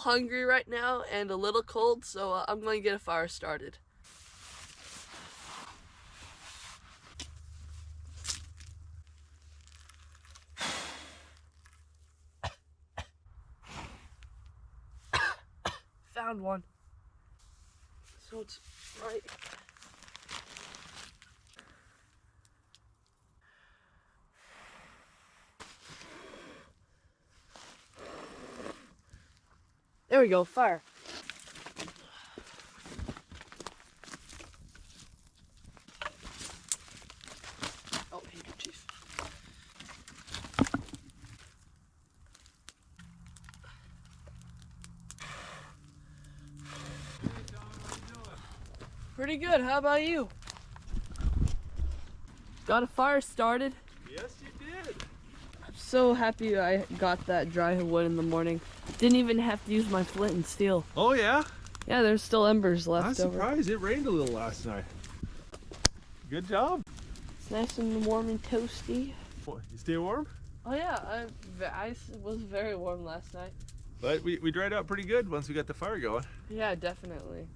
hungry right now and a little cold, so I'm going to get a fire started. Found one. So it's right. There we go, fire. Oh, handkerchief. Pretty good, how about you? Got a fire started. Yes, you did. I'm so happy I got that dry wood in the morning. Didn't even have to use my flint and steel. Oh yeah? Yeah, there's still embers left I'm over. surprised. It rained a little last night. Good job. It's nice and warm and toasty. What, you stay warm? Oh yeah, I was very warm last night. But we dried out pretty good once we got the fire going. Yeah, definitely.